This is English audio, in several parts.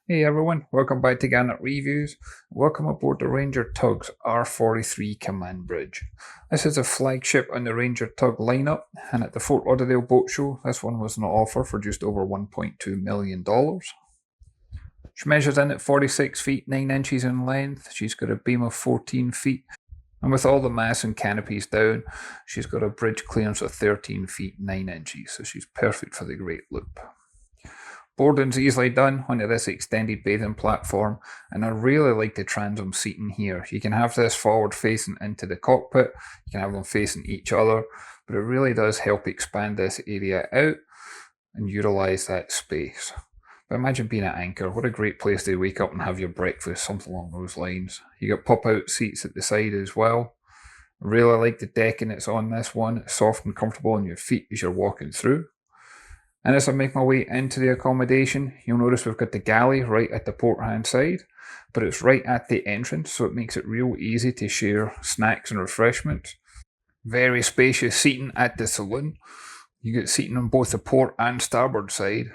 Hey everyone, welcome back to Garnock Reviews. Welcome aboard the Ranger Tugs R43 Command Bridge. This is a flagship on the Ranger Tug lineup, and at the Fort Lauderdale Boat Show, this one was on offer for just over $1.2 million. She measures in at 46 feet 9 inches in length. She's got a beam of 14 feet, and with all the mass and canopies down, she's got a bridge clearance of 13 feet 9 inches, so she's perfect for the Great Loop. Boarding's easily done onto this extended bathing platform, and I really like the transom seating here. You can have this forward facing into the cockpit, you can have them facing each other, but it really does help expand this area out and utilise that space. But imagine being at anchor, what a great place to wake up and have your breakfast, something along those lines. You got pop-out seats at the side as well. I really like the decking that's on this one, it's soft and comfortable on your feet as you're walking through. And as I make my way into the accommodation, you'll notice we've got the galley right at the port hand side, but it's right at the entrance, so it makes it real easy to share snacks and refreshments. Very spacious seating at the saloon. You get seating on both the port and starboard side,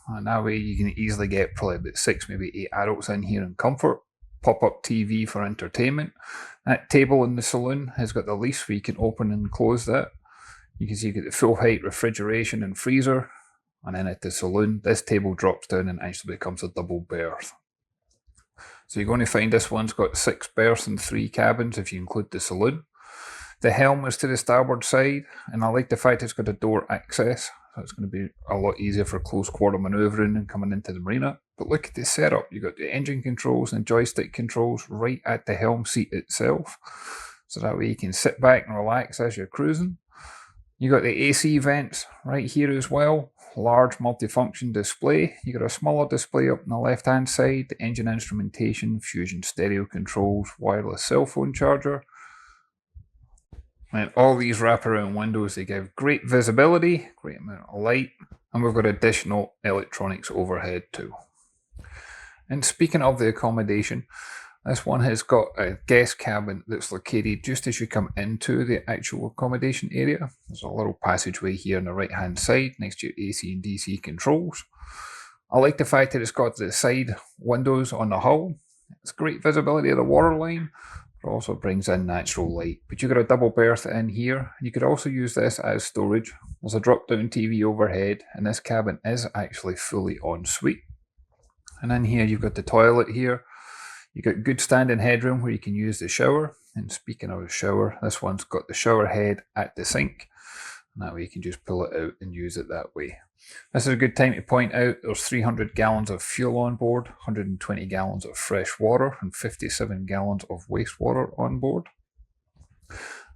and that way you can easily get probably about 6, maybe 8 adults in here in comfort. Pop-up TV for entertainment. That table in the saloon has got the lease where you can open and close that. You can see you get the full height refrigeration and freezer. And then at the saloon, this table drops down and actually becomes a double berth. So you're going to find this one's got 6 berths and 3 cabins if you include the saloon. The helm is to the starboard side, and I like the fact it's got a door access, so it's going to be a lot easier for close quarter manoeuvring and coming into the marina. But look at the setup, you've got the engine controls and joystick controls right at the helm seat itself, so that way you can sit back and relax as you're cruising. You got the AC vents right here as well. Large multifunction display. You got a smaller display up on the left hand side, the engine instrumentation, fusion stereo controls, wireless cell phone charger. And all these wraparound windows, they give great visibility, great amount of light, and we've got additional electronics overhead too. And speaking of the accommodation, this one has got a guest cabin that's located just as you come into the actual accommodation area. There's a little passageway here on the right hand side next to your AC and DC controls. I like the fact that it's got the side windows on the hull. It's great visibility of the waterline, but also brings in natural light. But you've got a double berth in here. You could also use this as storage. There's a drop down TV overhead, and this cabin is actually fully ensuite. And in here you've got the toilet here. You got good standing headroom where you can use the shower. And speaking of a shower, this one's got the shower head at the sink. And that way you can just pull it out and use it that way. This is a good time to point out there's 300 gallons of fuel on board, 120 gallons of fresh water, and 57 gallons of wastewater on board.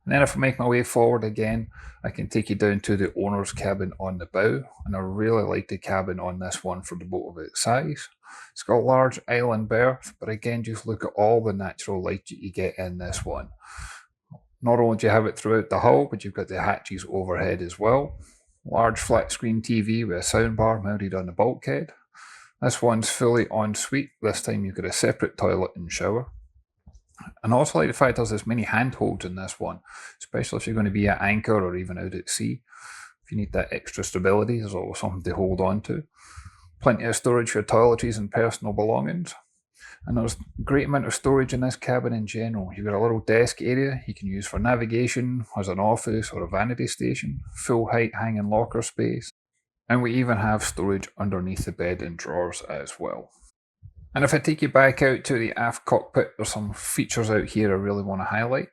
And then if I make my way forward again, I can take you down to the owner's cabin on the bow. And I really like the cabin on this one for the boat of its size. It's got a large island berth, but again, just look at all the natural light that you get in this one. Not only do you have it throughout the hull, but you've got the hatches overhead as well. Large flat screen TV with a soundbar mounted on the bulkhead. This one's fully ensuite. This time you've got a separate toilet and shower. And also like the fact there's as many handholds in this one, especially if you're going to be at anchor or even out at sea. If you need that extra stability, there's always something to hold on to. Plenty of storage for toiletries and personal belongings. And there's a great amount of storage in this cabin in general. You've got a little desk area you can use for navigation, as an office or a vanity station, full height hanging locker space. And we even have storage underneath the bed and drawers as well. And if I take you back out to the aft cockpit, there's some features out here I really want to highlight.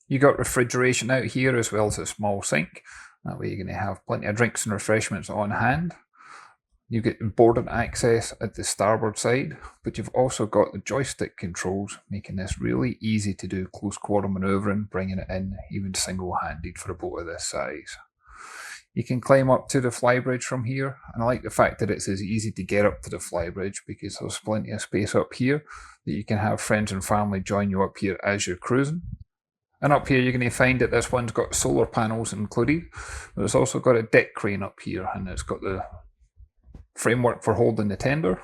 You got refrigeration out here as well as a small sink. That way you're going to have plenty of drinks and refreshments on hand. You get boarding access at the starboard side, but you've also got the joystick controls, making this really easy to do close quarter manoeuvring, bringing it in even single-handed for a boat of this size. You can climb up to the Flybridge from here, and I like the fact that it's as easy to get up to the Flybridge because there's plenty of space up here that you can have friends and family join you up here as you're cruising. And up here you're going to find that this one's got solar panels included, but it's also got a deck crane up here, and it's got the framework for holding the tender.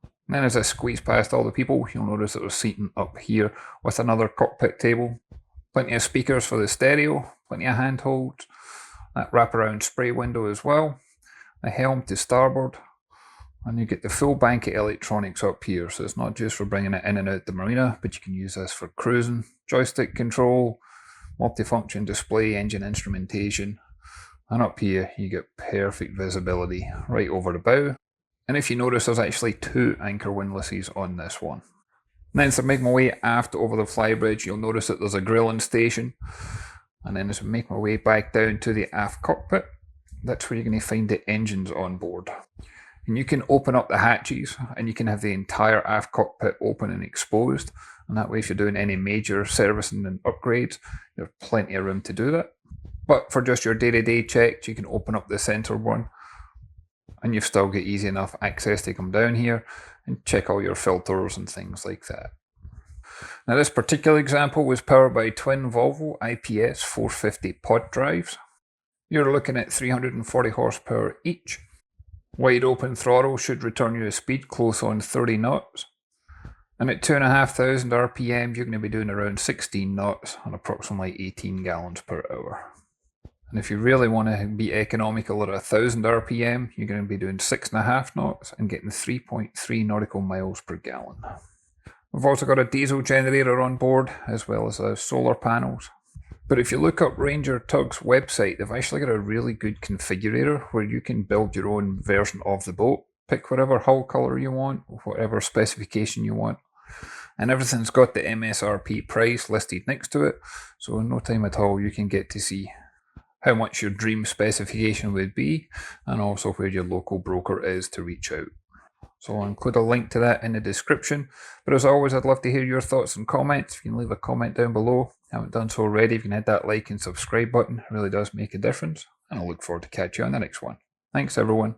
And then as I squeeze past all the people, you'll notice that there's seating up here with another cockpit table. Plenty of speakers for the stereo, plenty of handholds, that wraparound spray window as well, the helm to starboard, And you get the full bank of electronics up here, so it's not just for bringing it in and out the marina, but you can use this for cruising, joystick control, multifunction display, engine instrumentation, and up here you get perfect visibility right over the bow. And if you notice, there's actually 2 anchor windlasses on this one. Then as I make my way aft over the Flybridge, you'll notice that there's a grilling station. And then as I make my way back down to the aft cockpit, that's where you're going to find the engines on board. And you can open up the hatches and you can have the entire aft cockpit open and exposed. And that way, if you're doing any major servicing and upgrades, you have plenty of room to do that. But for just your day-to-day checks, you can open up the center one and you've still got easy enough access to come down here and check all your filters and things like that. Now this particular example was powered by twin Volvo IPS 450 pod drives. You're looking at 340 horsepower each. Wide open throttle should return you a speed close on 30 knots. And at 2,500 RPM, you're going to be doing around 16 knots on approximately 18 gallons per hour. And if you really want to be economical at 1,000 RPM, you're going to be doing 6.5 knots and getting 3.3 nautical miles per gallon. We've also got a diesel generator on board, as well as solar panels. But if you look up Ranger Tugs' website, they've actually got a really good configurator where you can build your own version of the boat. Pick whatever hull color you want, whatever specification you want. And everything's got the MSRP price listed next to it. So in no time at all, you can get to see how much your dream specification would be, and also where your local broker is to reach out. So I'll include a link to that in the description. But as always, I'd love to hear your thoughts and comments. If you can leave a comment down below. If you haven't done so already, if you can hit that like and subscribe button, it really does make a difference. And I look forward to catch you on the next one. Thanks everyone.